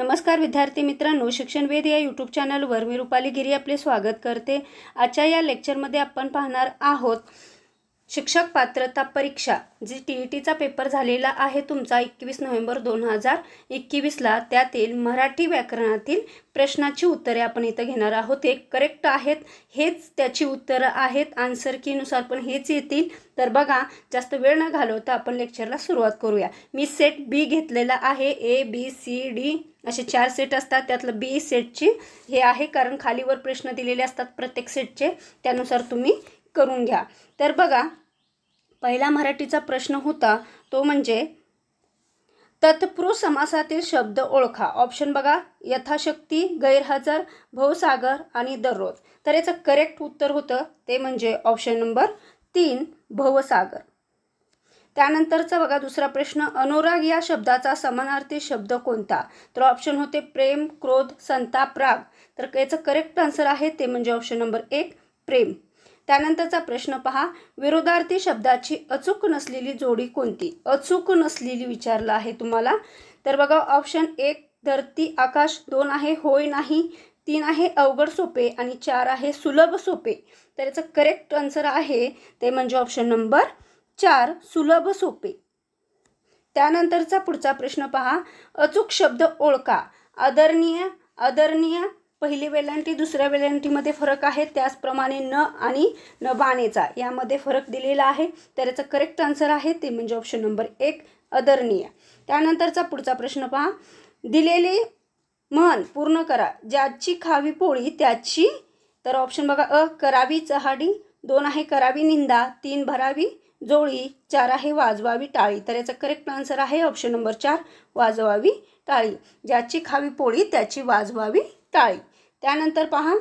नमस्कार विद्यार्थी मित्रांनो, शिक्षण वेद या यूट्यूब चॅनलवर मी रुपाली गिरी आपले स्वागत करते। आजच्या या लेक्चरमध्ये आपण पाहणार आहोत शिक्षक पात्रता परीक्षा जी टीईटीचा पेपर झालेला आहे तुमचा 21 नोव्हेंबर 2021 ला। त्यातील मराठी व्याकरणातील प्रश्नाची उत्तरे आपण इथे घेणार आहोत। ते करेक्ट आहेत, हेच त्याची उत्तरे आहेत, आन्सर की नुसार पण हेच येतील। तर बघा, जास्त वेळ न घालवता आपण लेक्चरला सुरुवात करूया। मी सेट बी घेतलेला आहे। ए बी सी डी असे 4 सेट असतात, त्यातलं बी सेटची हे आहे, कारण खालीवर प्रश्न दिलेले असतात प्रत्येक सेटचे, त्यानुसार तुम्ही करून घ्या। तर बघा, पहिला मराठीचा प्रश्न होता तो म्हणजे तत्पुरुष समासातील शब्द ओळखा। ऑप्शन बघा, यथाशक्ती, गैरहजर, भवसागर आणि दररोज। तर याचं करेक्ट उत्तर होतं ते म्हणजे ऑप्शन नंबर 3 भवसागर। त्यानंतरचा बघा दुसरा प्रश्न, अनुराग या शब्दाचा समानार्थी शब्द कोणता? तर ऑप्शन होते प्रेम, क्रोध, संताप, राग। तर याचं करेक्ट आन्सर आहे ते म्हणजे ऑप्शन नंबर 1 प्रेम। त्यानंतरचा प्रश्न पहा, विरोधार्थी शब्दाची अचूक नसलेली जोडी कोणती? अचूक नसलेली विचारला आहे तुम्हाला। तर बघा, ऑप्शन 1 धरती आकाश, 2 आहे होय नाही, 3 आहे अवघड सोपे आणि 4 आहे सुलभ सोपे। तर याचं करेक्ट आन्सर आहे ते म्हणजे ऑप्शन नंबर 4 सुलभ सोपे। त्यानंतरचा पुढचा प्रश्न पहा, अचूक शब्द ओळखा। आदरणीय, आदरणीय पहिली वेलांटी दुसऱ्या वेलांटीमध्ये फरक आहे, त्याचप्रमाणे न आणि न बाणेचा यामध्ये फरक दिलेला आहे। तर याचं करेक्ट आन्सर आहे ते म्हणजे ऑप्शन नंबर 1 आदरणीय। त्यानंतरचा पुढचा प्रश्न पहा, दिलेली म्हण पूर्ण करा। ज्याची खावी पोळी त्याची, तर ऑप्शन बघा अ करावी चहाडी, 2 आहे करावी निंदा, 3 भरावी जोळी, 4 आहे वाजवावी टाळी। तर याचा करेक्ट आन्सर आहे ऑप्शन नंबर 4 वाजवावी टाळी। ज्याची खावी पोळी त्याची वाजवावी टाळी। त्यानंतर पहा,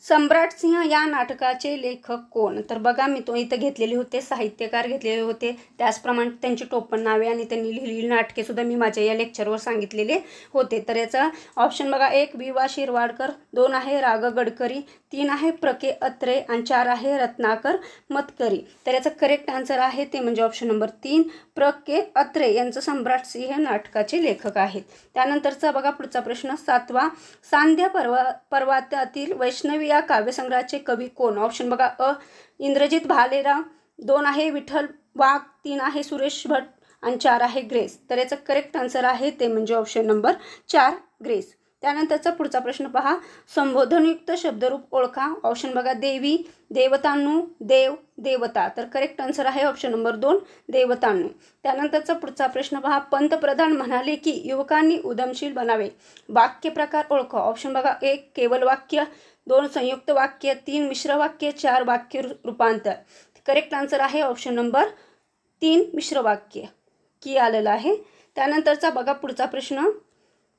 सम्राट सिंह या नाटकाचे लेखक कोण? तर बघा, मी तो इथं घेतलेले होते, साहित्यकार घेतलेले होते, त्याचप्रमाणे त्यांची टोपण नावे आणि त्यांनी लिहिलेली नाटके सुद्धा मी माझ्या या लेक्चरवर सांगितलेले होते। तर याचा ऑप्शन बघा 1 वि वा शिरवाडकर, 2 आहे राग गडकरी, 3 आहे प्रके अत्रे आणि 4 आहे रत्नाकर मतकरी। तर याचा करेक्ट आन्सर आहे ते म्हणजे ऑप्शन नंबर 3 प्रके अत्रे यांचं सम्राट सिंह नाटकाचे लेखक आहेत। त्यानंतरचा बघा पुढचा प्रश्न 7वा, सांध्य पर्वतातील वैष्णवी या काव्यसंग्रहाचे कवी कोण? ऑप्शन बघा अ इंद्रजित भालेराव, 2 आहे विठ्ठल वाघ, 3 आहे सुरेश भट आणि 4 आहे ग्रेस। तर याचं करेक्ट आन्सर आहे ते म्हणजे ऑप्शन नंबर 4 ग्रेस। त्यानंतरचा पुढचा प्रश्न पहा, संबोधनयुक्त शब्दरूप ओळखा। ऑप्शन बघा देवी, देवतांनू, देव, देवता। तर करेक्ट आन्सर आहे ऑप्शन नंबर 2 देवतांनू। त्यानंतरचा पुढचा प्रश्न पहा, पंतप्रधान म्हणाले की युवकांनी उद्यमशील बनावे। वाक्य प्रकार ओळखा। ऑप्शन बघा 1 केवल वाक्य, 2 संयुक्त वाक्य, 3 मिश्र वाक्य, 4 वाक्य रूपांतर। करेक्ट आन्सर आहे ऑप्शन नंबर 3 मिश्र वाक्य की आलेलं आहे। त्यानंतरचा बघा पुढचा प्रश्न,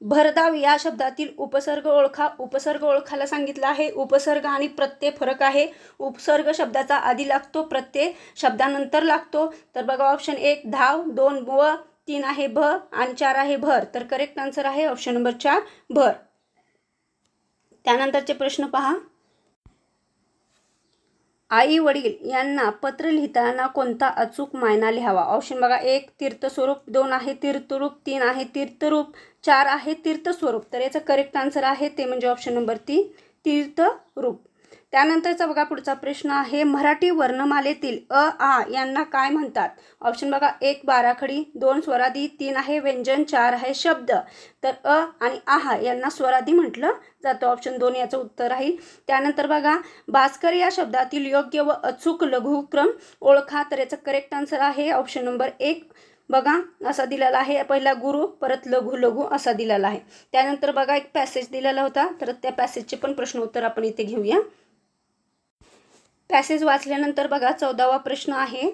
भरधाव या शब्दातील उपसर्ग ओळखा। उपसर्ग ओळखायला सांगितलं आहे। उपसर्ग आणि प्रत्यय फरक आहे। उपसर्ग शब्दाचा आधी लागतो, प्रत्यय शब्दानंतर लागतो। तर बघा ऑप्शन 1 धाव, 2 व, 3 आहे भ आणि 4 आहे भर। तर करेक्ट आन्सर आहे ऑप्शन नंबर 4 भर। त्यानंतरचे प्रश्न पहा, आई वडील यांना पत्र लिहिताना कोणता अचूक मायना लिहावा? ऑप्शन बघा 1 तीर्थस्वरूप, 2 आहे तीर्थरूप, 3 आहे तीर्थरूप, 4 आहे तीर्थस्वरूप। तर याचा करेक्ट आन्सर आहे ते म्हणजे ऑप्शन नंबर 3 तीर्थरूप। त्यानंतरचा बघा पुढचा प्रश्न आहे, मराठी वर्णमालेतील अ आ यांना काय म्हणतात? ऑप्शन बघा 1 बाराखडी, 2 स्वरादी, 3 आहे व्यंजन, 4 आहे शब्द। तर अ आणि आहा यांना स्वरादी म्हटलं जातं। ऑप्शन 2 याचं उत्तर राहील। त्यानंतर बघा, भास्कर या शब्दातील योग्य व अचूक लघुक्रम ओळखा। तर याचं करेक्ट आन्सर आहे ऑप्शन नंबर 1 बघा असा दिलेला आहे, पहिला गुरु परत लघु लघु असा दिलेला आहे। त्यानंतर बघा एक पॅसेज दिलेला होता, तर त्या पॅसेजचे पण प्रश्न उत्तर आपण इथे घेऊया। पॅसेज वाचल्यानंतर बघा 14वा प्रश्न आहे,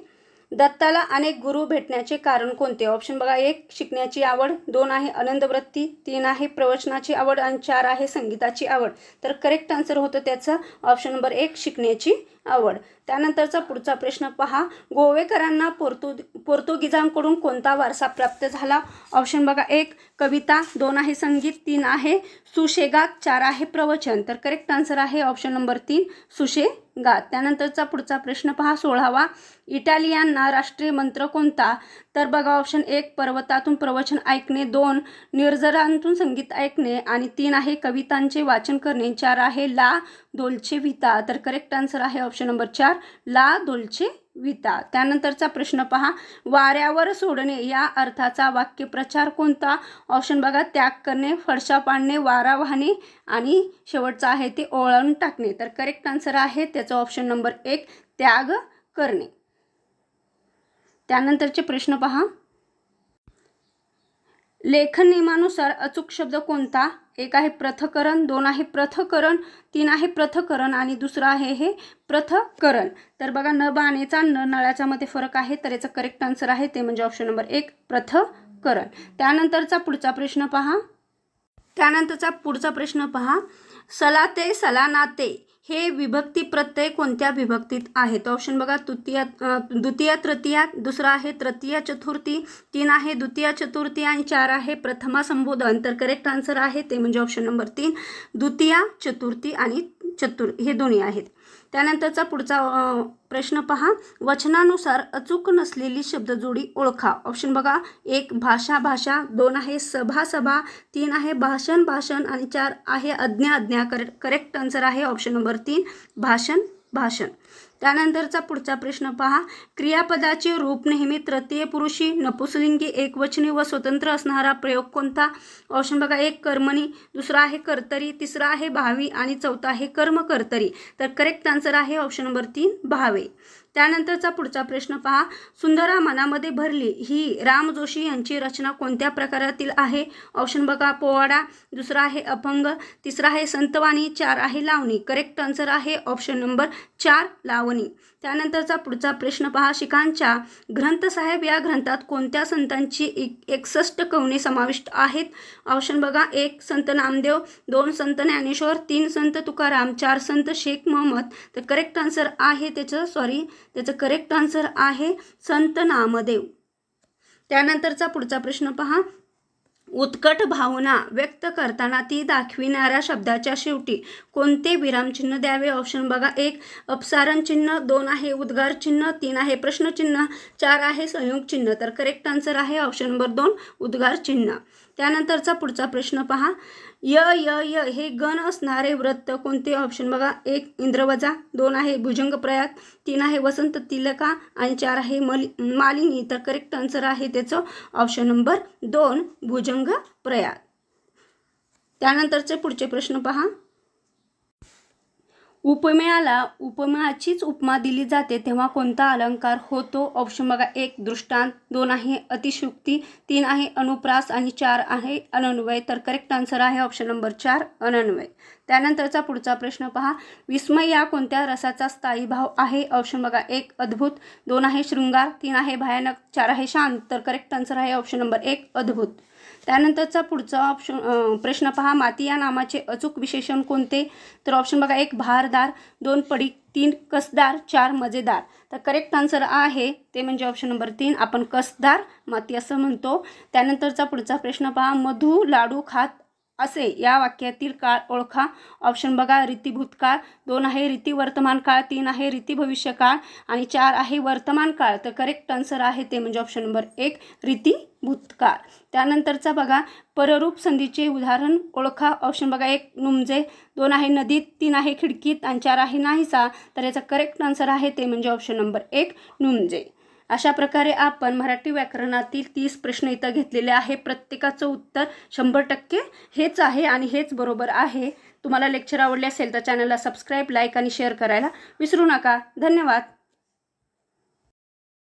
दत्ताला अनेक गुरु भेटण्याचे कारण कोणते? ऑप्शन बघा 1 शिकण्याची आवड, 2 आहे आनंदवृत्ती, 3 आहे प्रवचनाची आवड आणि 4 आहे संगीताची आवड। तर करेक्ट आन्सर होतं त्याचं ऑप्शन नंबर 1 शिकण्याची आवड. त्यानंतरचा पुढचा प्रश्न पहा, गोवेकरांना पोर्तुगीजांकडून कोणता वारसा प्राप्त झाला? ऑप्शन बघा, 1 कविता, 2 आहे संगीत, 3 आहे सुशेगात, 4 आहे प्रवचन. तर करेक्ट आन्सर आहे ऑप्शन नंबर 3 सुशेगात. त्यानंतरचा पुढचा प्रश्न पहा, 16वा, इटालियनना राष्ट्रीय मंत्र कोणता? तर बघा ऑप्शन 1 पर्वतातून प्रवचन ऐकणे, 2 निर्जरांतून संगीत ऐकणे आणि 3 आहे कवितांचे वाचन करणे, 4 आहे ला दोल्चे विता. तर करेक्ट आन्सर आहे ऑप्शन नंबर 4 ला दोल्चे विता. त्यानंतरचा प्रश्न पहा, वाऱ्यावर सोडणे या अर्थाचा वाक्यप्रचार कोणता? ऑप्शन बघा, त्याग करणे, फडशा पाडणे, वारा वाहणे आणि शेवटचा आहे ते ओळून टाकणे. तर करेक्ट आन्सर आहे त्याचा ऑप्शन नंबर 1 त्याग करणे. त्यानंतरचे प्रश्न पहा, लेखन नियमानुसार अचूक शब्द कोणता? 1 आहे पृथक्करण, 2 आहे पृथक्करण, 3 आहे पृथक्करण आणि दुसरा आहे हे पृथक्करण. तर बघा, न बाणेचा न नळाच्या मध्ये फरक आहे, तर याचा करेक्ट आन्सर आहे ते म्हणजे ऑप्शन नंबर 1 पृथक्करण. त्यानंतरचा पुढचा प्रश्न पहा, सलाते सलानाते हे विभक्ती प्रत्यय कोणत्या विभक्तीत आहेत? ऑप्शन बघा, द्वितीय तृतीया, दुसरा आहे तृतीय चतुर्थी, 3 आहे द्वितीय चतुर्थी आणि 4 आहे प्रथमा संबोधन. तर करेक्ट आन्सर आहे ते म्हणजे ऑप्शन नंबर 3 द्वितीय चतुर्थी आणि हे दोन्ही आहेत. त्यानंतरचा पुढचा प्रश्न पहा, वचनानुसार अचूक नसलेली शब्दजोडी ओळखा. ऑप्शन बघा, 1 भाषा भाषा, 2 आहे सभा सभा, 3 आहे भाषण भाषण आणि 4 आहे आज्ञा आज्ञा. करेक्ट आन्सर आहे ऑप्शन नंबर 3 भाषण भाषण. त्यानंतरचा पुढचा प्रश्न पहा, क्रियापदाचे रूप नेहमी तृतीय पुरुषी, नपुंसकलिंगी, एकवचनी व स्वतंत्र असणारा प्रयोग कोणता? ऑप्शन बघा, 1 कर्मणी, दुसरा आहे कर्तरी, तिसरा आहे भावी आणि चौथा आहे कर्मकर्तरी. तर करेक्ट आन्सर आहे ऑप्शन नंबर 3 भावे. त्यानंतरचा पुढचा प्रश्न पहा, सुंदरा मनामध्ये भरली ही राम जोशी यांची रचना कोणत्या प्रकारातील आहे? ऑप्शन बघा, पोवाडा, दुसरा आहे अभंग, तिसरा आहे संतवाणी, 4 आहे लावणी. करेक्ट आन्सर आहे ऑप्शन नंबर 4 लावणी. त्यानंतरचा पुढचा प्रश्न पहा, शिखांच्या ग्रंथसाहेब या ग्रंथात कोणत्या संतांची 61 कवने समाविष्ट आहेत? ऑप्शन बघा, 1 संत नामदेव, 2 संत ज्ञानेश्वर, 3 संत तुकाराम, 4 संत शेख मोहम्मद. तर करेक्ट आन्सर आहे त्याचं करेक्ट आन्सर आहे संत नामदेव. त्यानंतरचा पुढचा प्रश्न पहा, उत्कट भावना व्यक्त करताना ती दाखविणाऱ्या शब्दाच्या शेवटी कोणते विरामचिन्ह द्यावे? ऑप्शन बघा, 1 अपसारण चिन्ह, 2 आहे उद्गार चिन्ह, 3 आहे प्रश्नचिन्ह, 4 आहे संयोग चिन्ह. तर करेक्ट आन्सर आहे ऑप्शन नंबर 2 उद्गार चिन्ह. त्यानंतरचा पुढचा प्रश्न पहा, य य य हे गण असणारे वृत्त कोणते? ऑप्शन बघा, 1 इंद्रवजा, 2 आहे भुजंग प्रयाग, 3 आहे वसंत तिलका आणि 4 आहे मालिनी. तर करेक्ट आन्सर आहे त्याचं ऑप्शन नंबर 2 भुजंग प्रयाग. त्यानंतरचे पुढचे प्रश्न पहा, उपमेयाला उपमाचीच उपमा दिली जाते तेव्हा कोणता अलंकार होतो? ऑप्शन बघा, 1 दृष्टांत, 2 आहे अतिशयोक्ती, 3 आहे अनुप्रास आणि 4 आहे अनन्वय. तर करेक्ट आन्सर आहे ऑप्शन नंबर 4 अनन्वय. त्यानंतरचा पुढचा प्रश्न पहा, विस्मय या कोणत्या रसाचा स्थायी भाव आहे? ऑप्शन बघा, 1 अद्भुत, 2 आहे शृंगार, 3 आहे भयानक, 4 आहे शांत. तर करेक्ट आन्सर आहे ऑप्शन नंबर 1 अद्भुत. त्यानंतरचा पुढचा प्रश्न पहा, माती या नामाचे अचूक विशेषण कोणते? तर ऑप्शन बघा, 1 भारदार, 2 पडीक, 3 कसदार, 4 मजेदार. तर करेक्ट आन्सर आहे ते म्हणजे ऑप्शन नंबर 3 आपण कसदार माती असं म्हणतो. त्यानंतरचा पुढचा प्रश्न पहा, मधु लाडू खात असे या वाक्यातील काळ ओळखा. ऑप्शन बघा, रीती भूतकाळ, 2 आहे रीती वर्तमान काळ, 3 आहे रीती भविष्य काळ आणि 4 आहे वर्तमान काळ. तर करेक्ट आन्सर आहे ते म्हणजे ऑप्शन नंबर 1 रीती भूतकाळ. त्यानंतरचा बघा, पररूप संधीचे उदाहरण ओळखा. ऑप्शन बघा, 1 नुमजे, 2 आहे नदीत, 3 आहे खिडकीत आणि 4 आहे नाहीसा. तर याचा करेक्ट आन्सर आहे ते म्हणजे ऑप्शन नंबर 1 नुमजे. अशा प्रकारे आपण मराठी व्याकरणातील 30 प्रश्न इथं घेतलेले आहे. प्रत्येकाचं उत्तर 100% हेच आहे आणि हेच बरोबर आहे. तुम्हाला लेक्चर आवडले असेल तर चॅनलला सबस्क्राईब, लाईक आणि शेअर करायला विसरू नका. धन्यवाद.